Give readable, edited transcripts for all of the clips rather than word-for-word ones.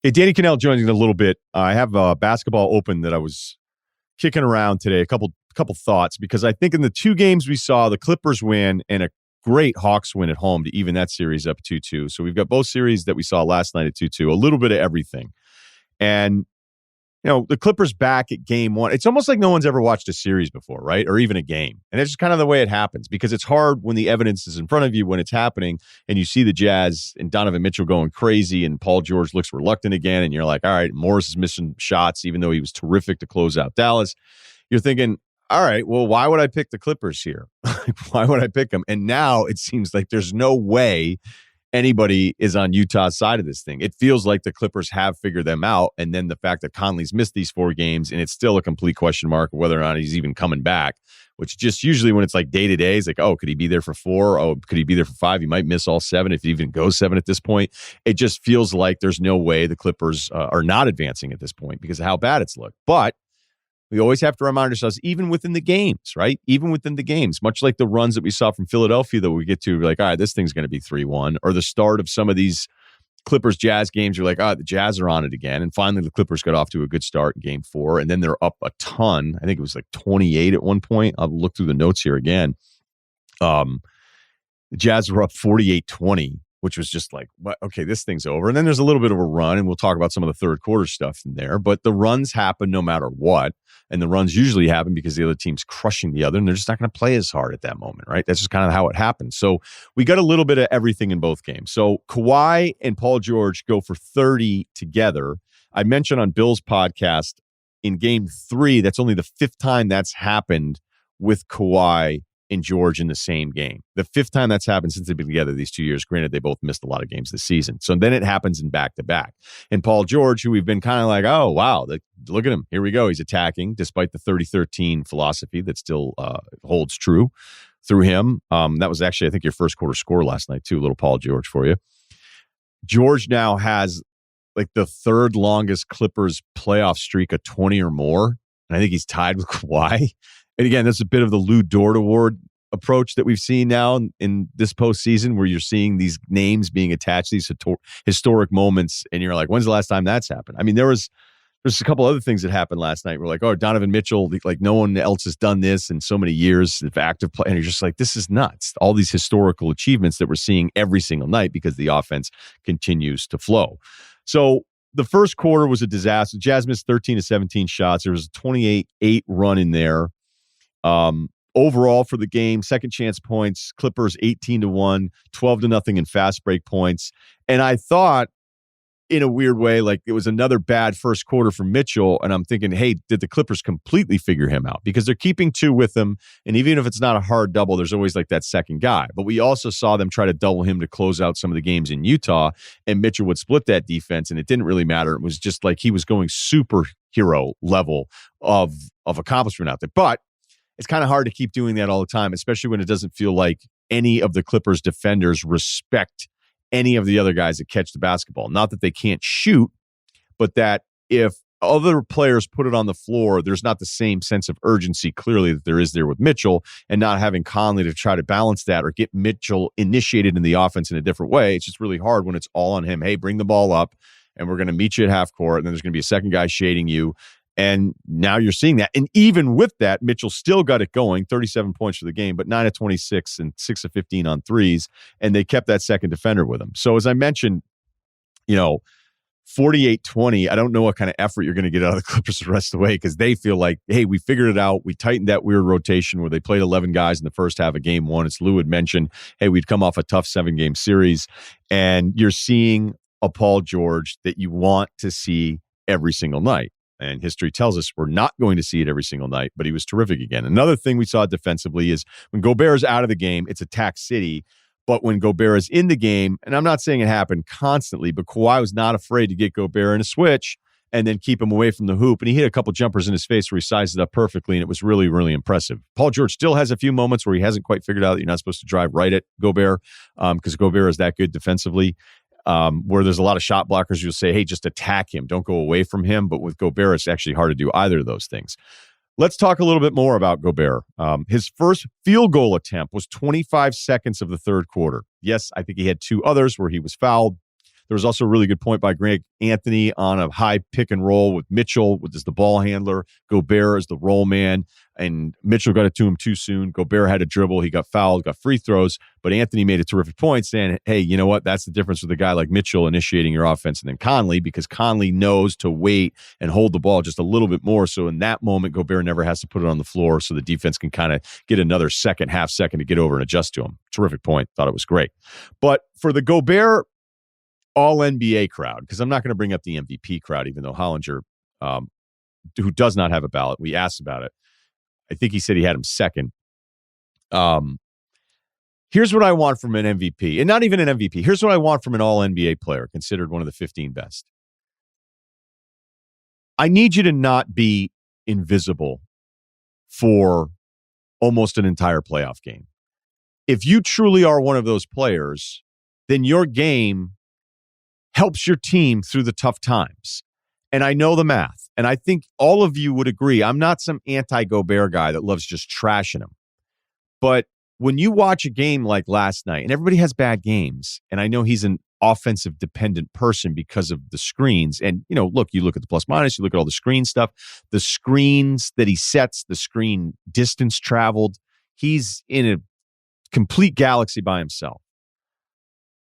Hey, Danny Cannell joining in a little bit. I have a basketball open that I was kicking around today. A couple thoughts, because I think in the two games we saw, the Clippers win and a great Hawks win at home to even that series up 2-2. So we've got both series that we saw last night at 2-2, a little bit of everything. And the Clippers back at game one. It's almost like no one's ever watched a series before, right? Or even a game. And it's just kind of the way it happens, because it's hard when the evidence is in front of you when it's happening and you see the Jazz and Donovan Mitchell going crazy and Paul George looks reluctant again. And you're like, all right, Morris is missing shots, even though he was terrific to close out Dallas. You're thinking, all right, well, why would I pick the Clippers here? Why would I pick them? And now it seems like there's no way anybody is on Utah's side of this thing. It feels like the Clippers have figured them out. And then the fact that Conley's missed these 4 games and it's still a complete question mark of whether or not he's even coming back, which just usually when it's like day to day, it's like, oh, could he be there for 4? Oh, could he be there for 5? He might miss all 7 if he even goes 7 at this point. It just feels like there's no way the Clippers are not advancing at this point because of how bad it's looked. But we always have to remind ourselves, even within the games, right? Even within the games, much like the runs that we saw from Philadelphia that we get to, we're like, all right, this thing's going to be 3-1. Or the start of some of these Clippers-Jazz games, you're like, oh, the Jazz are on it again. And finally, the Clippers got off to a good start in game 4. And then they're up a ton. I think it was like 28 at one point. I'll look through the notes here again. The Jazz were up 48-20. Which was just like, okay, this thing's over. And then there's a little bit of a run, and we'll talk about some of the third quarter stuff in there. But the runs happen no matter what. And the runs usually happen because the other team's crushing the other, and they're just not going to play as hard at that moment, right? That's just kind of how it happens. So we got a little bit of everything in both games. So Kawhi and Paul George go for 30 together. I mentioned on Bill's podcast in game 3, that's only the 5th time that's happened with Kawhi and George in the same game. The 5th time that's happened since they've been together these 2 years. Granted, they both missed a lot of games this season. So then it happens in back-to-back. And Paul George, who we've been kind of like, oh, wow, look at him. Here we go. He's attacking despite the 30-13 philosophy that still holds true through him. That was actually, I think, your first quarter score last night, too. A little Paul George for you. George now has like the 3rd longest Clippers playoff streak of 20 or more. And I think he's tied with Kawhi. And again, that's a bit of the Lou Dort Award approach that we've seen now in this postseason, where you're seeing these names being attached to these historic moments, and you're like, when's the last time that's happened? I mean, there's a couple other things that happened last night. We're like, oh, Donovan Mitchell, like no one else has done this in so many years of active play, and you're just like, this is nuts. All these historical achievements that we're seeing every single night because the offense continues to flow. So the first quarter was a disaster. Jazz missed 13 of 17 shots. There was a 28-8 run in there. Overall for the game, second chance points, Clippers 18-1, 12-0 in fast break points. And I thought, in a weird way, like it was another bad first quarter for Mitchell. And I'm thinking, hey, did the Clippers completely figure him out? Because they're keeping 2 with him. And even if it's not a hard double, there's always like that second guy. But we also saw them try to double him to close out some of the games in Utah. And Mitchell would split that defense. And it didn't really matter. It was just like he was going superhero level of accomplishment out there. But it's kind of hard to keep doing that all the time, especially when it doesn't feel like any of the Clippers defenders respect any of the other guys that catch the basketball. Not that they can't shoot, but that if other players put it on the floor, there's not the same sense of urgency clearly that there is there with Mitchell, and not having Conley to try to balance that or get Mitchell initiated in the offense in a different way. It's just really hard when it's all on him. Hey, bring the ball up and we're going to meet you at half court. And then there's going to be a second guy shading you. And now you're seeing that. And even with that, Mitchell still got it going, 37 points for the game, but 9 of 26 and 6 of 15 on threes. And they kept that second defender with him. So as I mentioned, 48-20, I don't know what kind of effort you're going to get out of the Clippers the rest of the way, because they feel like, hey, we figured it out. We tightened that weird rotation where they played 11 guys in the first half of game 1. As Lou had mentioned, hey, we'd come off a tough 7-game series. And you're seeing a Paul George that you want to see every single night. And history tells us we're not going to see it every single night, but he was terrific again. Another thing we saw defensively is when Gobert is out of the game, it's attack city. But when Gobert is in the game, and I'm not saying it happened constantly, but Kawhi was not afraid to get Gobert in a switch and then keep him away from the hoop. And he hit a couple jumpers in his face where he sized it up perfectly, and it was really, really impressive. Paul George still has a few moments where he hasn't quite figured out that you're not supposed to drive right at Gobert, because Gobert is that good defensively. Where there's a lot of shot blockers, you'll say, hey, just attack him. Don't go away from him. But with Gobert, it's actually hard to do either of those things. Let's talk a little bit more about Gobert. His first field goal attempt was 25 seconds of the third quarter. Yes, I think he had 2 others where he was fouled. There was also a really good point by Greg Anthony on a high pick and roll with Mitchell, as the ball handler, Gobert as the roll man, and Mitchell got it to him too soon. Gobert had a dribble. He got fouled, got free throws, but Anthony made a terrific point saying, hey, you know what? That's the difference with a guy like Mitchell initiating your offense and then Conley, because Conley knows to wait and hold the ball just a little bit more. So in that moment, Gobert never has to put it on the floor, so the defense can kind of get another half second to get over and adjust to him. Terrific point. Thought it was great. But for the Gobert All-NBA crowd, because I'm not going to bring up the MVP crowd, even though Hollinger, who does not have a ballot, we asked about it. I think he said he had him second. Here's what I want from an MVP, and not even an MVP. Here's what I want from an All-NBA player, considered one of the 15 best. I need you to not be invisible for almost an entire playoff game. If you truly are one of those players, then your game helps your team through the tough times. And I know the math. And I think all of you would agree. I'm not some anti-Gobert guy that loves just trashing him. But when you watch a game like last night, and everybody has bad games, and I know he's an offensive dependent person because of the screens. And, you look at the plus minus, you look at all the screen stuff, the screens that he sets, the screen distance traveled. He's in a complete galaxy by himself.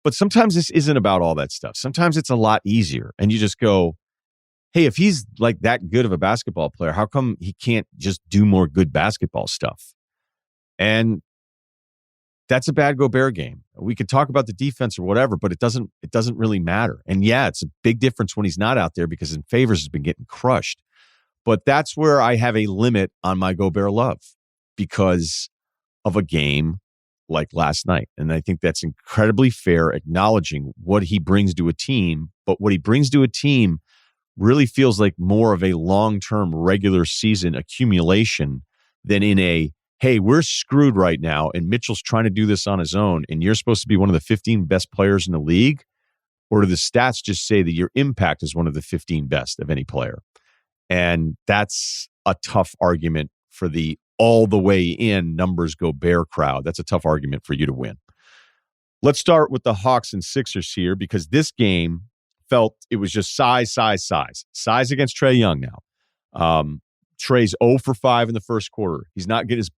But sometimes this isn't about all that stuff. Sometimes it's a lot easier. And you just go, hey, if he's like that good of a basketball player, how come he can't just do more good basketball stuff? And that's a bad Gobert game. We could talk about the defense or whatever, but it doesn't really matter. And yeah, it's a big difference when he's not out there because in Favors has been getting crushed. But that's where I have a limit on my Gobert love because of a game like last night. And I think that's incredibly fair, acknowledging what he brings to a team. But what he brings to a team really feels like more of a long-term regular season accumulation than in a, hey, we're screwed right now and Mitchell's trying to do this on his own and you're supposed to be one of the 15 best players in the league? Or do the stats just say that your impact is one of the 15 best of any player? And that's a tough argument for the all the way in numbers Gobert crowd. That's a tough argument for you to win. Let's start with the Hawks and Sixers here because this game felt it was just size against Trae Young now. Trae's 0 for 5 in the first quarter. He's not getting his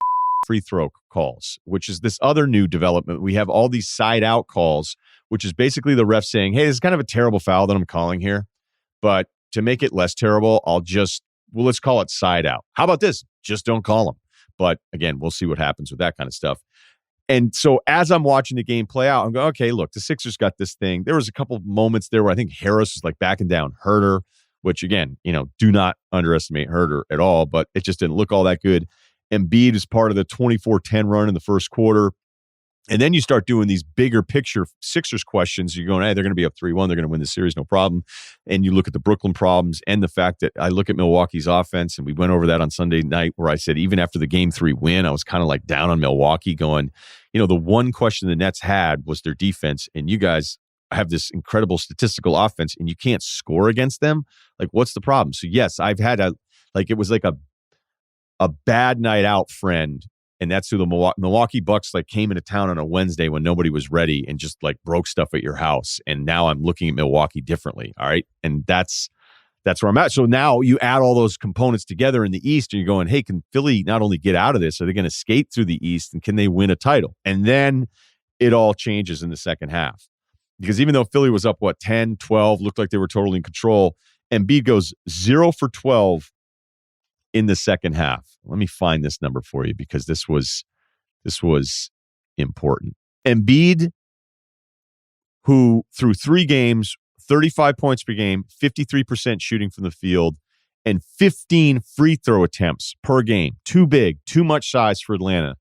free throw calls, which is this other new development. We have all these side out calls, which is basically the ref saying, hey, this is kind of a terrible foul that I'm calling here. But to make it less terrible, let's call it side out. How about this? Just don't call them. But again, we'll see what happens with that kind of stuff. And so as I'm watching the game play out, I'm going, okay, look, the Sixers got this thing. There was a couple moments there where I think Harris was like backing down Herter, which again, do not underestimate Herter at all, but it just didn't look all that good. Embiid is part of the 24-10 run in the first quarter. And then you start doing these bigger picture Sixers questions. You're going, hey, they're going to be up 3-1. They're going to win the series, no problem. And you look at the Brooklyn problems and the fact that I look at Milwaukee's offense, and we went over that on Sunday night where I said even after the Game 3 win, I was kind of like down on Milwaukee going, the one question the Nets had was their defense, and you guys have this incredible statistical offense, and you can't score against them. Like, what's the problem? So, yes, I've had it was like a bad night out friend. And that's who the Milwaukee Bucks came into town on a Wednesday when nobody was ready and just broke stuff at your house. And now I'm looking at Milwaukee differently. All right. And that's where I'm at. So now you add all those components together in the East and you're going, hey, can Philly not only get out of this, are they going to skate through the East and can they win a title? And then it all changes in the second half. Because even though Philly was up, 10, 12, looked like they were totally in control, Embiid goes 0 for 12 in the second half. Let me find this number for you because this was important. Embiid, who through 3 games, 35 points per game, 53% shooting from the field, and 15 free throw attempts per game. Too big, too much size for Atlanta.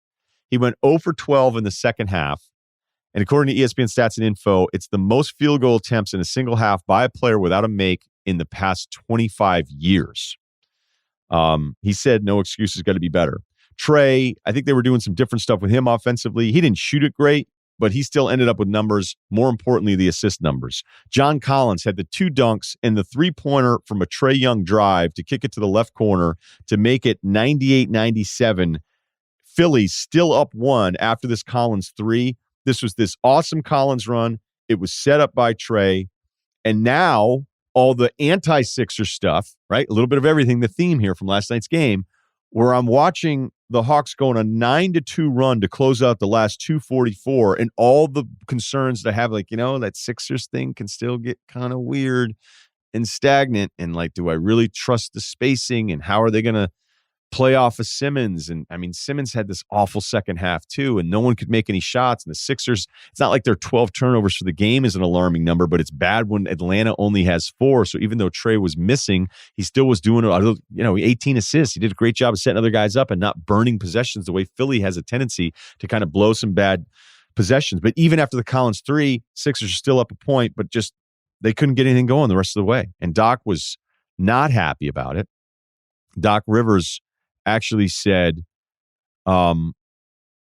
He went 0 for 12 in the second half. And according to ESPN Stats and Info, it's the most field goal attempts in a single half by a player without a make in the past 25 years. He said no excuses, got to be better. Trae, I think they were doing some different stuff with him offensively. He didn't shoot it great, but he still ended up with numbers, more importantly, the assist numbers. John Collins had the 2 dunks and the 3-pointer from a Trae Young drive to kick it to the left corner to make it 98-97. Philly still up 1 after this Collins 3. This was this awesome Collins run. It was set up by Trae. And now all the anti-Sixer stuff, right? A little bit of everything, the theme here from last night's game, where I'm watching the Hawks go on a 9-2 run to close out the last 2:44, and all the concerns that I have, like, that Sixers thing can still get kind of weird and stagnant. And like, do I really trust the spacing? And how are they going to play off of Simmons? And I mean, Simmons had this awful second half too, and no one could make any shots. And the Sixers, it's not like their 12 turnovers for the game is an alarming number, but it's bad when Atlanta only has 4. So even though Trey was missing, he still was doing, 18 assists. He did a great job of setting other guys up and not burning possessions the way Philly has a tendency to kind of blow some bad possessions. But even after the Collins 3, Sixers are still up a point, but just they couldn't get anything going the rest of the way. And Doc was not happy about it. Doc Rivers actually said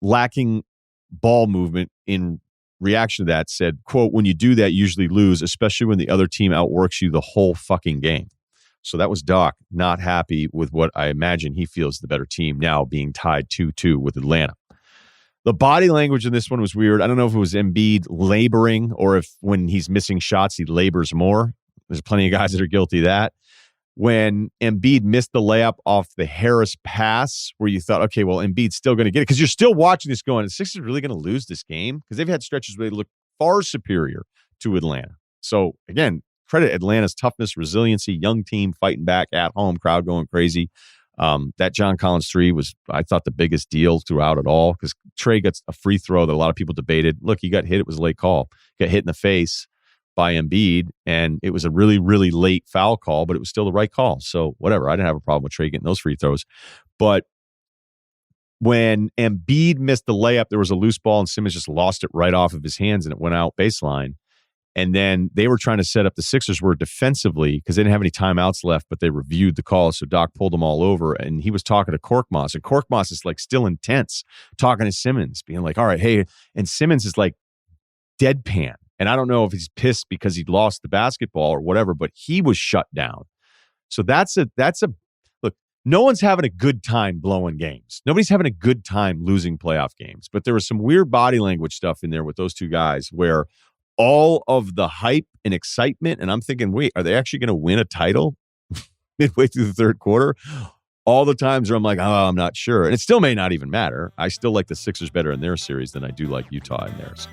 lacking ball movement in reaction to that, said, quote, "When you do that, you usually lose, especially when the other team outworks you the whole fucking game." So that was Doc not happy with what I imagine he feels the better team now, being tied 2-2 with Atlanta. The body language in this one was weird. I don't know if it was Embiid laboring or if when he's missing shots, he labors more. There's plenty of guys that are guilty of that. When Embiid missed the layup off the Harris pass, where you thought, okay, well, Embiid's still going to get it, because you're still watching this going, the Sixers really going to lose this game? Because they've had stretches where they look far superior to Atlanta. So, again, credit Atlanta's toughness, resiliency, young team fighting back at home, crowd going crazy. That John Collins 3 was, I thought, the biggest deal throughout it all, because Trey gets a free throw that a lot of people debated. Look, he got hit. It was a late call. Got hit in the face by Embiid, and it was a really, really late foul call, but it was still the right call. So whatever. I didn't have a problem with Trey getting those free throws. But when Embiid missed the layup, there was a loose ball, and Simmons just lost it right off of his hands, and it went out baseline. And then they were trying to set up, the Sixers were defensively, because they didn't have any timeouts left, but they reviewed the call. So Doc pulled them all over, and he was talking to Korkmaz, and Korkmaz is like still intense, talking to Simmons, being like, all right, hey, and Simmons is like deadpan. And I don't know if he's pissed because he lost the basketball or whatever, but he was shut down. So that's a look, no one's having a good time blowing games. Nobody's having a good time losing playoff games. But there was some weird body language stuff in there with those two guys where all of the hype and excitement, and I'm thinking, wait, are they actually going to win a title midway through the third quarter? All the times where I'm like, oh, I'm not sure. And it still may not even matter. I still like the Sixers better in their series than I do like Utah in theirs.